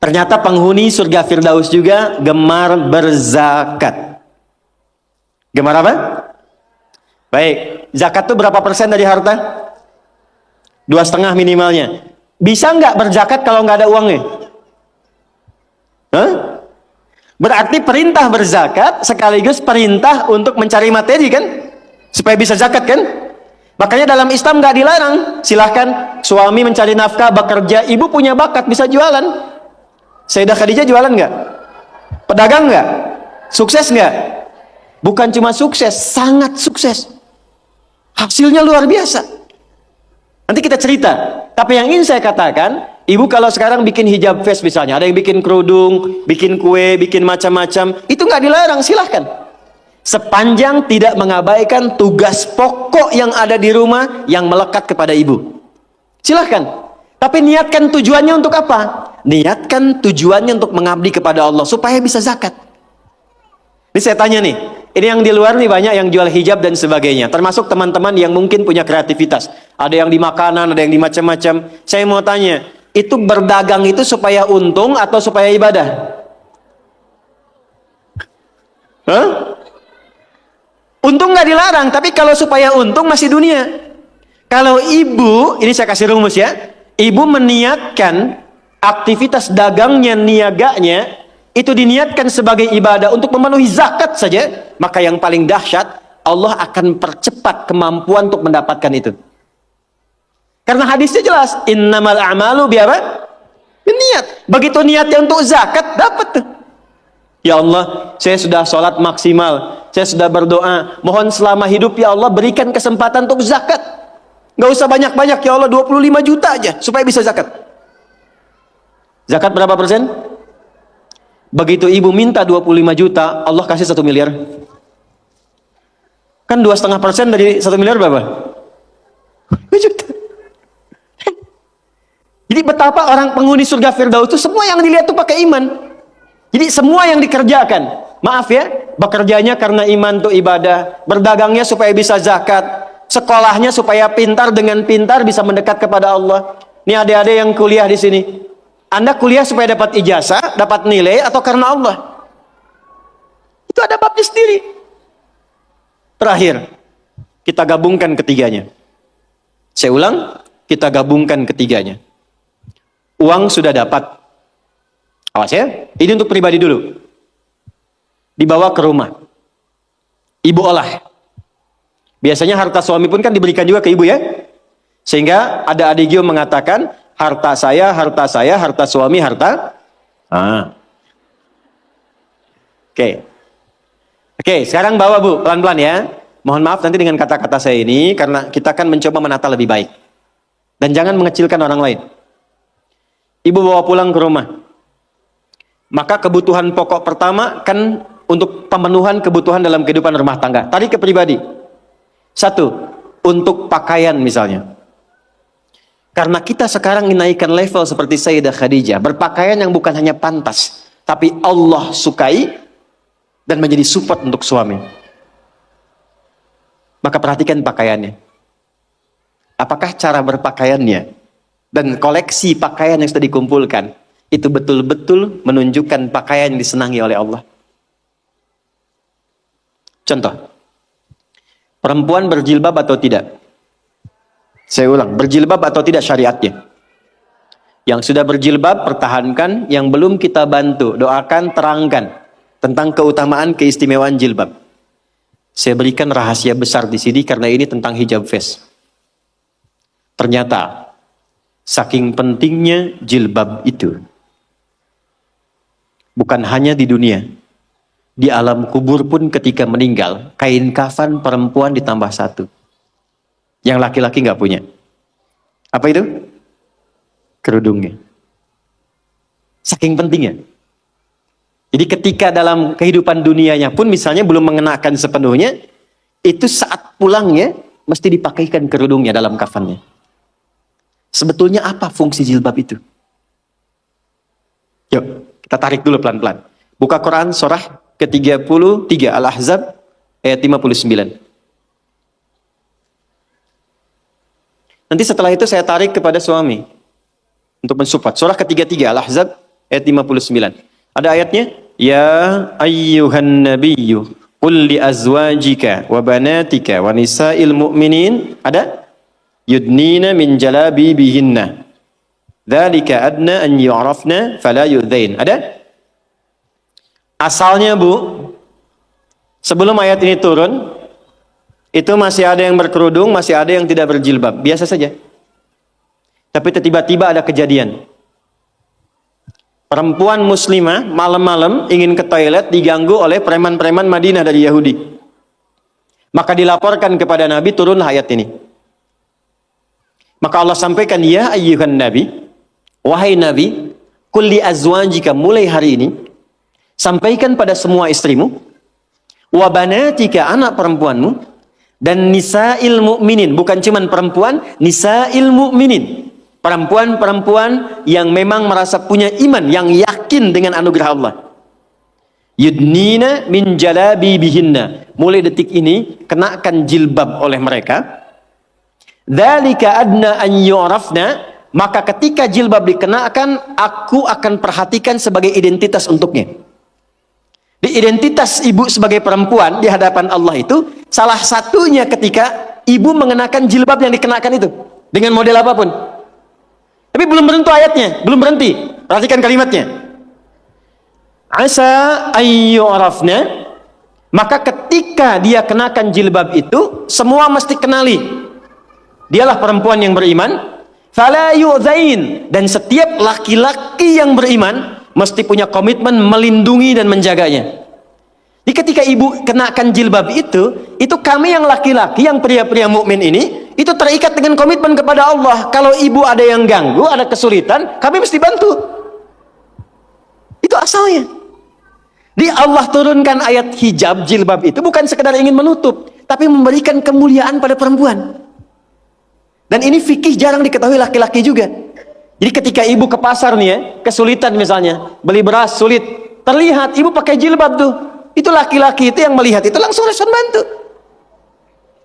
Ternyata penghuni surga Firdaus juga gemar berzakat. Gemar apa? Baik, zakat itu berapa persen dari harta? 2,5 minimalnya. Bisa nggak berzakat kalau nggak ada uangnya? Hah? Berarti perintah berzakat sekaligus perintah untuk mencari materi kan? Supaya bisa zakat kan? Makanya dalam Islam nggak dilarang. Silahkan suami mencari nafkah, bekerja, ibu punya bakat bisa jualan. Sayyidah Khadijah jualan nggak? Pedagang nggak? Sukses nggak? Bukan cuma sukses, sangat sukses. Hasilnya luar biasa. Nanti kita cerita. Tapi yang ingin saya katakan, ibu kalau sekarang bikin hijab face misalnya, ada yang bikin kerudung, bikin kue, bikin macam-macam, itu nggak dilarang, silahkan. Sepanjang tidak mengabaikan tugas pokok yang ada di rumah yang melekat kepada ibu. Silahkan. Tapi niatkan tujuannya untuk apa? Niatkan tujuannya untuk mengabdi kepada Allah supaya bisa zakat. Ini saya tanya nih, ini yang di luar nih banyak yang jual hijab dan sebagainya, termasuk teman-teman yang mungkin punya kreativitas. Ada yang di makanan, ada yang di macam-macam. Saya mau tanya, itu berdagang itu supaya untung atau supaya ibadah? Hah? Untung nggak dilarang, tapi kalau supaya untung masih dunia. Kalau ibu, ini saya kasih rumus ya, ibu meniatkan aktivitas dagangnya, niaganya, itu diniatkan sebagai ibadah untuk memenuhi zakat saja, maka yang paling dahsyat, Allah akan percepat kemampuan untuk mendapatkan itu. Karena hadisnya jelas, innamal a'malu biapa? Niat. Begitu niatnya untuk zakat, dapat tuh. Ya Allah, saya sudah sholat maksimal, saya sudah berdoa, mohon selama hidup ya Allah berikan kesempatan untuk zakat. Gak usah banyak-banyak ya Allah, 25 juta aja supaya bisa zakat. Zakat berapa persen? Begitu ibu minta 25 juta, Allah kasih 1 miliar. Kan 2,5% dari 1 miliar berapa? 2 juta. Jadi betapa orang penghuni surga Firdaus itu semua yang dilihat tuh pakai iman. Jadi semua yang dikerjakan, maaf ya, bekerjanya karena iman tuh ibadah, berdagangnya supaya bisa zakat, sekolahnya supaya pintar, dengan pintar bisa mendekat kepada Allah. Ini adik-adik yang kuliah di sini. Anda kuliah supaya dapat ijazah, dapat nilai, atau karena Allah? Itu ada babnya sendiri. Terakhir, kita gabungkan ketiganya. Saya ulang, kita gabungkan ketiganya. Uang sudah dapat. Awas ya, ini untuk pribadi dulu. Dibawa ke rumah. Ibu olah. Biasanya harta suami pun kan diberikan juga ke ibu ya. Sehingga ada adik mengatakan, harta saya, harta suami, harta. Oke, sekarang bawa bu, pelan-pelan ya. Mohon maaf nanti dengan kata-kata saya ini, karena kita akan mencoba menata lebih baik. Dan jangan mengecilkan orang lain. Ibu bawa pulang ke rumah. Maka kebutuhan pokok pertama kan untuk pemenuhan kebutuhan dalam kehidupan rumah tangga. Tarik ke pribadi. 1, untuk pakaian misalnya. Karena kita sekarang menaikkan level seperti Sayyidah Khadijah. Berpakaian yang bukan hanya pantas, tapi Allah sukai dan menjadi support untuk suami. Maka perhatikan pakaiannya. Apakah cara berpakaiannya dan koleksi pakaian yang sudah dikumpulkan itu betul-betul menunjukkan pakaian yang disenangi oleh Allah. Contoh, perempuan berjilbab atau tidak? Saya ulang, berjilbab atau tidak syariatnya? Yang sudah berjilbab, pertahankan. Yang belum kita bantu, doakan, terangkan tentang keutamaan, keistimewaan jilbab. Saya berikan rahasia besar di sini karena ini tentang hijab face. Ternyata, saking pentingnya jilbab itu, bukan hanya di dunia, di alam kubur pun ketika meninggal, kain kafan perempuan ditambah 1. Yang laki-laki nggak punya. Apa itu? Kerudungnya. Saking pentingnya. Jadi ketika dalam kehidupan dunianya pun misalnya belum mengenakan sepenuhnya, itu saat pulangnya mesti dipakaikan kerudungnya dalam kafannya. Sebetulnya apa fungsi jilbab itu? Yuk. Kita tarik dulu pelan-pelan. Buka Quran surah ke-33 Al-Ahzab ayat 59. Nanti setelah itu saya tarik kepada suami untuk mensupport. Surah ke-33 Al-Ahzab ayat 59. Ada ayatnya, ya ayyuhan nabiyyu qul li azwajika wa banatika wa nisa'il mu'minin. Ada? Yudnina min jalabibihinna. Dzalika adna an yu'rafna fala yu'dzain. Ada? Asalnya bu, sebelum ayat ini turun, itu masih ada yang berkerudung, masih ada yang tidak berjilbab. Biasa saja. Tapi tiba-tiba ada kejadian. Perempuan muslimah malam-malam ingin ke toilet, diganggu oleh preman-preman Madinah dari Yahudi. Maka dilaporkan kepada Nabi, turunlah ayat ini. Maka Allah sampaikan, ya ayyuhan nabi, wahai Nabi, kulli azwajika, mulai hari ini, sampaikan pada semua istrimu, wa banatika, anak perempuanmu, dan nisa'il mu'minin, bukan cuman perempuan, nisa'il mu'minin, perempuan-perempuan yang memang merasa punya iman, yang yakin dengan anugerah Allah. Yudnina min jalabibihinna, mulai detik ini, kenakan jilbab oleh mereka. Dzalika adna an yu'rafna, maka ketika jilbab dikenakan, aku akan perhatikan sebagai identitas untuknya. Di identitas ibu sebagai perempuan di hadapan Allah itu, salah satunya ketika ibu mengenakan jilbab yang dikenakan itu. Dengan model apapun. Tapi belum berhenti ayatnya, belum berhenti. Perhatikan kalimatnya. Asa ayyurafna, maka ketika dia kenakan jilbab itu, semua mesti kenali. Dialah perempuan yang beriman. Fala yu'zain, dan setiap laki-laki yang beriman mesti punya komitmen melindungi dan menjaganya. Jadi ketika ibu kenakan jilbab itu kami yang laki-laki, yang pria-pria mukmin ini, itu terikat dengan komitmen kepada Allah. Kalau ibu ada yang ganggu, ada kesulitan, kami mesti bantu. Itu asalnya. Di Allah turunkan ayat hijab, jilbab itu bukan sekedar ingin menutup, tapi memberikan kemuliaan pada perempuan. Dan ini fikih jarang diketahui laki-laki juga. Jadi ketika ibu ke pasar nih ya, kesulitan misalnya, beli beras sulit, terlihat ibu pakai jilbab tuh. Itu laki-laki itu yang melihat itu langsung respon bantu.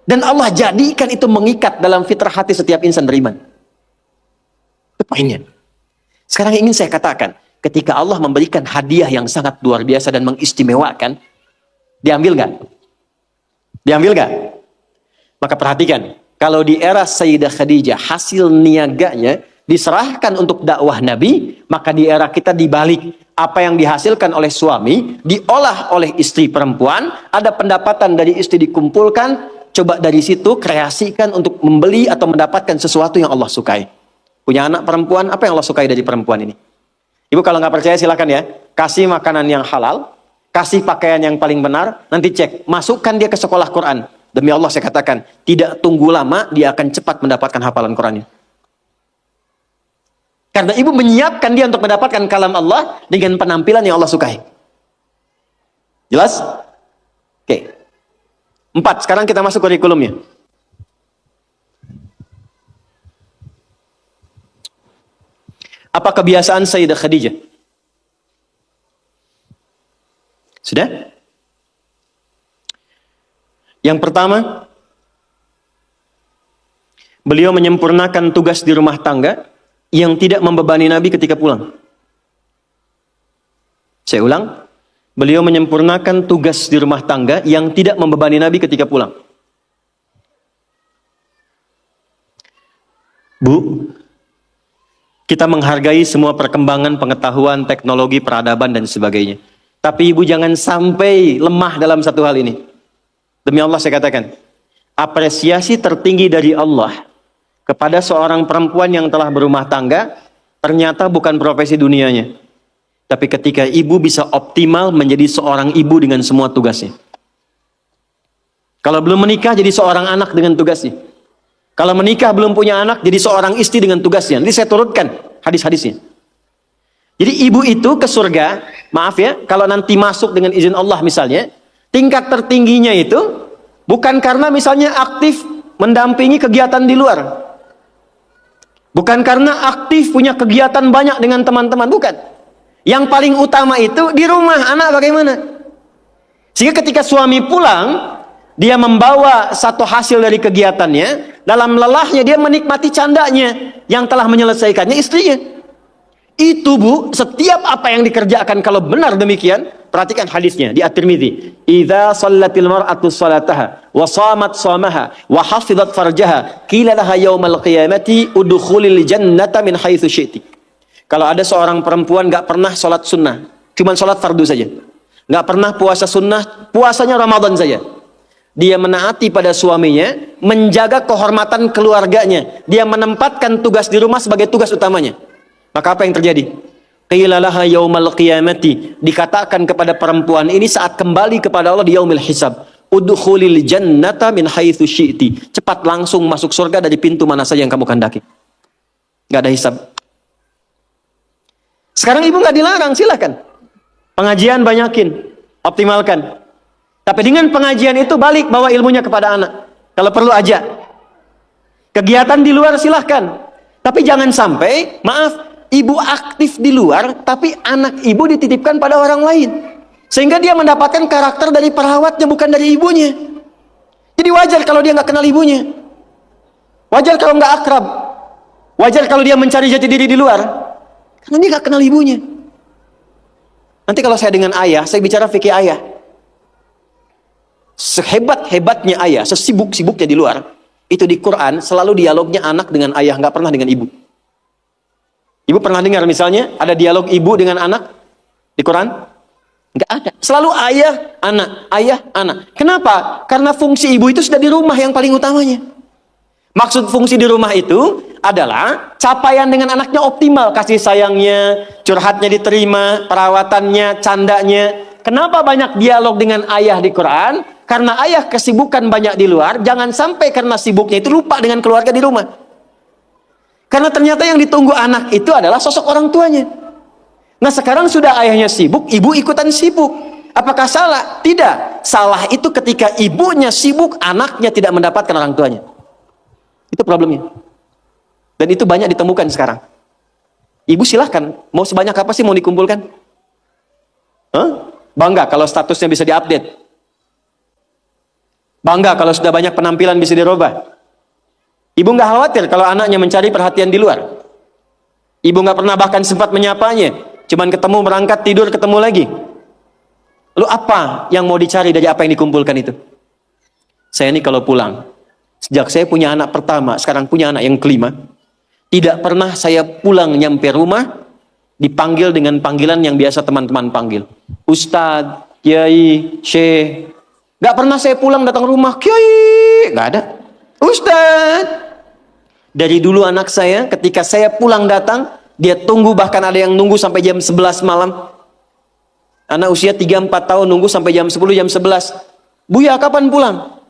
Dan Allah jadikan itu mengikat dalam fitrah hati setiap insan beriman. Itu poinnya. Sekarang ingin saya katakan, ketika Allah memberikan hadiah yang sangat luar biasa dan mengistimewakan, diambil nggak? Diambil nggak? Maka perhatikan, kalau di era Sayyidah Khadijah hasil niaganya diserahkan untuk dakwah Nabi, maka di era kita dibalik. Apa yang dihasilkan oleh suami diolah oleh istri perempuan, ada pendapatan dari istri dikumpulkan, coba dari situ kreasikan untuk membeli atau mendapatkan sesuatu yang Allah sukai. Punya anak perempuan, apa yang Allah sukai dari perempuan ini? Ibu kalau nggak percaya silakan ya, kasih makanan yang halal, kasih pakaian yang paling benar, nanti cek, masukkan dia ke sekolah Quran. Demi Allah saya katakan, tidak tunggu lama dia akan cepat mendapatkan hafalan Qurannya. Karena ibu menyiapkan dia untuk mendapatkan kalam Allah dengan penampilan yang Allah sukai. Jelas? Oke. 4, sekarang kita masuk kurikulumnya. Apa kebiasaan Sayyidah Khadijah? Sudah? Yang pertama, beliau menyempurnakan tugas di rumah tangga yang tidak membebani Nabi ketika pulang. Saya ulang, beliau menyempurnakan tugas di rumah tangga yang tidak membebani Nabi ketika pulang. Bu, kita menghargai semua perkembangan pengetahuan, teknologi, peradaban, dan sebagainya. Tapi ibu jangan sampai lemah dalam satu hal ini. Demi Allah saya katakan, apresiasi tertinggi dari Allah kepada seorang perempuan yang telah berumah tangga, ternyata bukan profesi dunianya. Tapi ketika ibu bisa optimal menjadi seorang ibu dengan semua tugasnya. Kalau belum menikah, jadi seorang anak dengan tugasnya. Kalau menikah belum punya anak, jadi seorang istri dengan tugasnya. Nanti saya turutkan hadis-hadisnya. Jadi ibu itu ke surga, maaf ya, kalau nanti masuk dengan izin Allah misalnya, tingkat tertingginya itu bukan karena misalnya aktif mendampingi kegiatan di luar. Bukan karena aktif punya kegiatan banyak dengan teman-teman, bukan. Yang paling utama itu di rumah, anak bagaimana? Sehingga ketika suami pulang, dia membawa satu hasil dari kegiatannya, dalam lelahnya dia menikmati candanya yang telah menyelesaikannya istrinya. Itu bu, setiap apa yang dikerjakan kalau benar demikian, perhatikan hadisnya di At-Tirmidzi. Idza shallatil mar'atu shalataha wa shamat shamaha wa hafizat farjaha qila laha yaumal qiyamati udkhulil jannata min haitsu syi'ti. Kalau ada seorang perempuan enggak pernah salat sunnah, cuma salat fardu saja. Enggak pernah puasa sunnah, puasanya Ramadan saja. Dia menaati pada suaminya, menjaga kehormatan keluarganya. Dia menempatkan tugas di rumah sebagai tugas utamanya. Maka apa yang terjadi? Qila laha yaumal qiyamati, dikatakan kepada perempuan ini saat kembali kepada Allah di yaumil hisab, udkhulil jannata min haitsu syi'ti. Cepat langsung masuk surga dari pintu mana saja yang kamu kehendaki. Enggak ada hisab. Sekarang ibu enggak dilarang, silakan. Pengajian banyakin, optimalkan. Tapi dengan pengajian itu balik bawa ilmunya kepada anak. Kalau perlu aja. Kegiatan di luar silahkan. Tapi jangan sampai, maaf, ibu aktif di luar, tapi anak ibu dititipkan pada orang lain. Sehingga dia mendapatkan karakter dari perawatnya, bukan dari ibunya. Jadi wajar kalau dia nggak kenal ibunya. Wajar kalau nggak akrab. Wajar kalau dia mencari jati diri di luar. Karena dia nggak kenal ibunya. Nanti kalau saya dengan ayah, saya bicara fikih ayah. Sehebat-hebatnya ayah, sesibuk-sibuknya di luar, itu di Quran selalu dialognya anak dengan ayah, nggak pernah dengan ibu. Ibu pernah dengar misalnya ada dialog ibu dengan anak di Quran? Nggak ada. Selalu ayah, anak, ayah, anak. Kenapa? Karena fungsi ibu itu sudah di rumah yang paling utamanya. Maksud fungsi di rumah itu adalah capaian dengan anaknya optimal, kasih sayangnya, curhatnya diterima, perawatannya, candanya. Kenapa banyak dialog dengan ayah di Quran? Karena ayah kesibukan banyak di luar, jangan sampai karena sibuknya itu lupa dengan keluarga di rumah. Karena ternyata yang ditunggu anak itu adalah sosok orang tuanya. Nah sekarang sudah ayahnya sibuk, ibu ikutan sibuk. Apakah salah? Tidak. Salah itu ketika ibunya sibuk, anaknya tidak mendapatkan orang tuanya. Itu problemnya. Dan itu banyak ditemukan sekarang. Ibu silahkan, mau sebanyak apa sih mau dikumpulkan? Bangga kalau statusnya bisa diupdate. Bangga kalau sudah banyak penampilan bisa dirubah. Ibu nggak khawatir kalau anaknya mencari perhatian di luar. Ibu nggak pernah bahkan sempat menyapanya. Cuman ketemu, berangkat, tidur, ketemu lagi. Lalu apa yang mau dicari dari apa yang dikumpulkan itu? Saya ini kalau pulang, sejak saya punya anak pertama, sekarang punya anak yang kelima, tidak pernah saya pulang nyampe rumah, dipanggil dengan panggilan yang biasa teman-teman panggil. Ustadz, Kiai, Syekh. Gak pernah saya pulang datang rumah, Kiai. Gak ada. Ustadz. Dari dulu anak saya, ketika saya pulang datang, dia tunggu, bahkan ada yang nunggu sampai jam 11 malam. Anak usia 3-4 tahun nunggu sampai jam 10, jam 11. Buya, kapan pulang?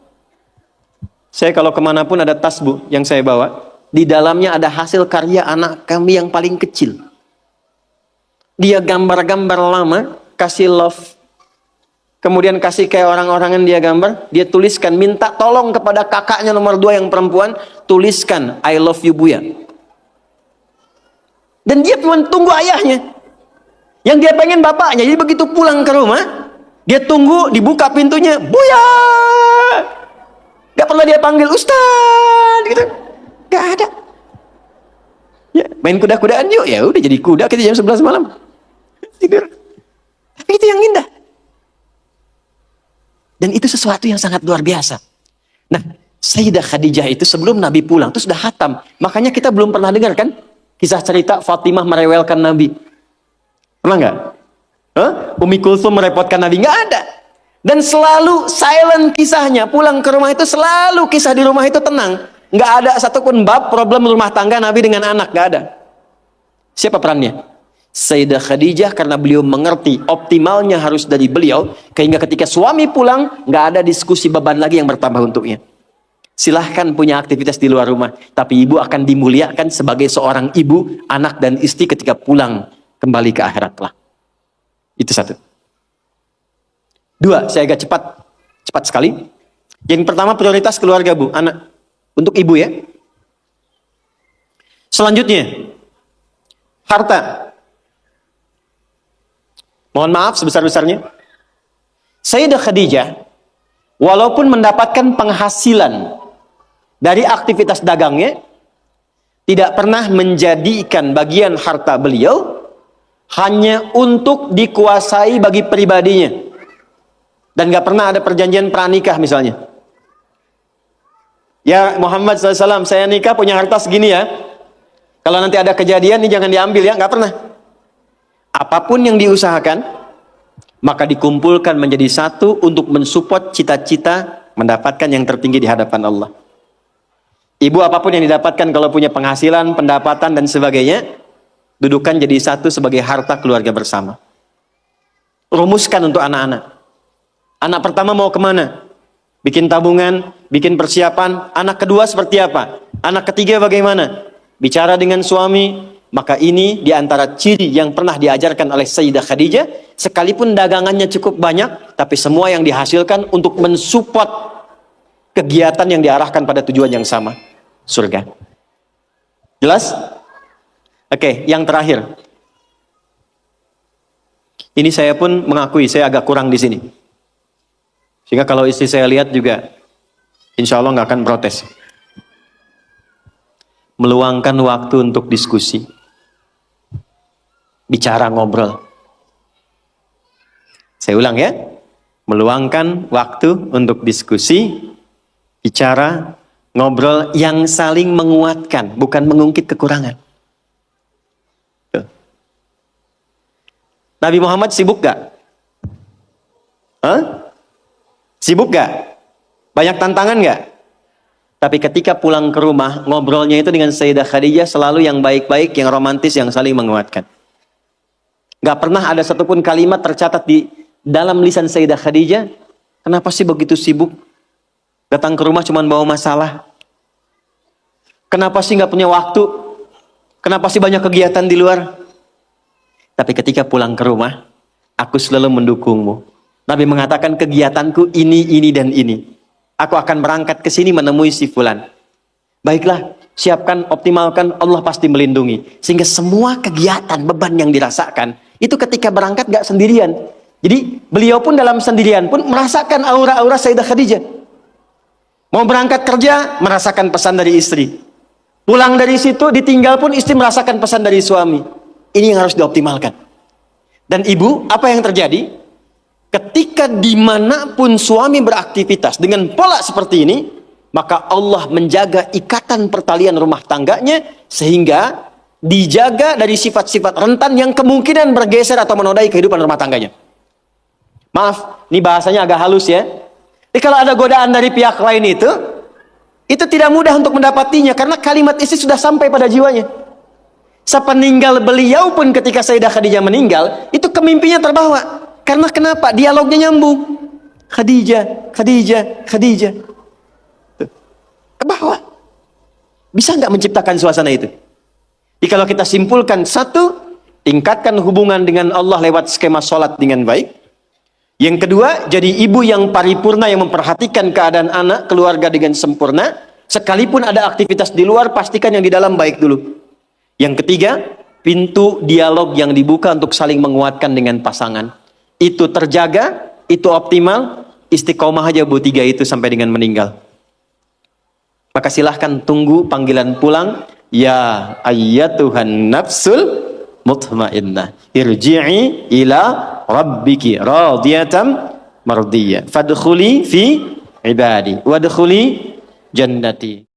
Saya kalau kemanapun ada tas, Bu, yang saya bawa. Di dalamnya ada hasil karya anak kami yang paling kecil. Dia gambar-gambar lama, kasih love. Kemudian kasih kayak orang-orangan dia gambar. Dia tuliskan, minta tolong kepada kakaknya nomor 2 yang perempuan. Tuliskan, I love you Buya. Dan dia cuma tunggu ayahnya. Yang dia pengen bapaknya. Jadi begitu pulang ke rumah, dia tunggu, dibuka pintunya, Buya. Gak pernah dia panggil Ustaz gitu. Gak ada. Ya, main kuda-kudaan yuk. Ya udah jadi kuda kita jam 11 malam. Tidur. Tapi itu yang indah. Dan itu sesuatu yang sangat luar biasa. Nah, Sayyidah Khadijah itu sebelum Nabi pulang itu sudah khatam. Makanya kita belum pernah dengar kan kisah cerita Fatimah merewelkan Nabi. Pernah nggak? Umi Kulsum merepotkan Nabi? Nggak ada. Dan selalu silent kisahnya. Pulang ke rumah itu selalu kisah di rumah itu tenang. Nggak ada satupun bab problem rumah tangga Nabi dengan anak. Nggak ada. Siapa perannya? Sayyidah Khadijah, karena beliau mengerti optimalnya harus dari beliau, sehingga ketika suami pulang nggak ada diskusi beban lagi yang bertambah untuknya. Silahkan punya aktivitas di luar rumah, tapi ibu akan dimuliakan sebagai seorang ibu, anak dan istri ketika pulang kembali ke akhirat lah. Itu satu. 2, saya agak cepat sekali. Yang pertama prioritas keluarga, Bu, anak, untuk ibu ya. Selanjutnya harta. Mohon maaf sebesar-besarnya. Sayyidah Khadijah walaupun mendapatkan penghasilan dari aktivitas dagangnya, tidak pernah menjadikan bagian harta beliau hanya untuk dikuasai bagi pribadinya. Dan gak pernah ada perjanjian pranikah misalnya. Ya Muhammad SAW, saya nikah punya harta segini ya. Kalau nanti ada kejadian ini jangan diambil ya, gak pernah. Apapun yang diusahakan, maka dikumpulkan menjadi satu untuk mensupport cita-cita mendapatkan yang tertinggi di hadapan Allah. Ibu apapun yang didapatkan kalau punya penghasilan, pendapatan dan sebagainya, dudukan jadi satu sebagai harta keluarga bersama. Rumuskan untuk anak-anak. Anak pertama mau kemana? Bikin tabungan, bikin persiapan. Anak kedua seperti apa? Anak ketiga bagaimana? Bicara dengan suami. Maka ini diantara ciri yang pernah diajarkan oleh Sayyidah Khadijah. Sekalipun dagangannya cukup banyak, tapi semua yang dihasilkan untuk mensupport kegiatan yang diarahkan pada tujuan yang sama, surga. Jelas? Oke, yang terakhir. Ini saya pun mengakui saya agak kurang di sini. Sehingga kalau istri saya lihat juga, insya Allah nggak akan protes. Meluangkan waktu untuk diskusi. Bicara, ngobrol. Saya ulang ya. Meluangkan waktu untuk diskusi, bicara, ngobrol yang saling menguatkan, bukan mengungkit kekurangan. Tuh. Nabi Muhammad sibuk gak? Sibuk gak? Banyak tantangan gak? Tapi ketika pulang ke rumah, ngobrolnya itu dengan Sayyidah Khadijah selalu yang baik-baik, yang romantis, yang saling menguatkan. Gak pernah ada satupun kalimat tercatat di dalam lisan Sayyidah Khadijah, kenapa sih begitu sibuk? Datang ke rumah cuma bawa masalah. Kenapa sih gak punya waktu? Kenapa sih banyak kegiatan di luar? Tapi ketika pulang ke rumah, aku selalu mendukungmu. Nabi mengatakan kegiatanku ini, dan ini. Aku akan berangkat ke sini menemui si fulan. Baiklah, siapkan, optimalkan, Allah pasti melindungi. Sehingga semua kegiatan, beban yang dirasakan, itu ketika berangkat gak sendirian. Jadi beliau pun dalam sendirian pun merasakan aura-aura Sayyidah Khadijah. Mau berangkat kerja, merasakan pesan dari istri. Pulang dari situ, ditinggal pun istri merasakan pesan dari suami. Ini yang harus dioptimalkan. Dan ibu, apa yang terjadi? Ketika dimanapun suami beraktivitas dengan pola seperti ini, maka Allah menjaga ikatan pertalian rumah tangganya, sehingga dijaga dari sifat-sifat rentan yang kemungkinan bergeser atau menodai kehidupan rumah tangganya. Maaf, ini bahasanya agak halus ya. Jadi kalau ada godaan dari pihak lain itu tidak mudah untuk mendapatinya, karena kalimat istri sudah sampai pada jiwanya. Sepeninggal beliau pun ketika Sayyidah Khadijah meninggal, itu kemimpinya terbawa. Karena kenapa? Dialognya nyambung. Khadijah, Khadijah, Khadijah. Terbawa. Bisa nggak menciptakan suasana itu? Jadi kalau kita simpulkan, satu, tingkatkan hubungan dengan Allah lewat skema sholat dengan baik. Yang kedua, jadi ibu yang paripurna yang memperhatikan keadaan anak, keluarga dengan sempurna. Sekalipun ada aktivitas di luar, pastikan yang di dalam baik dulu. Yang ketiga, pintu dialog yang dibuka untuk saling menguatkan dengan pasangan. Itu terjaga, itu optimal, istiqomah aja Bu, 3 itu sampai dengan meninggal. Maka silahkan tunggu panggilan pulang. Ya ayyatuhan nafsul mutmainnah, irji'i ila rabbiki radiyatan mardiyah, fadkhuli fi ibadi wadkhuli jannati.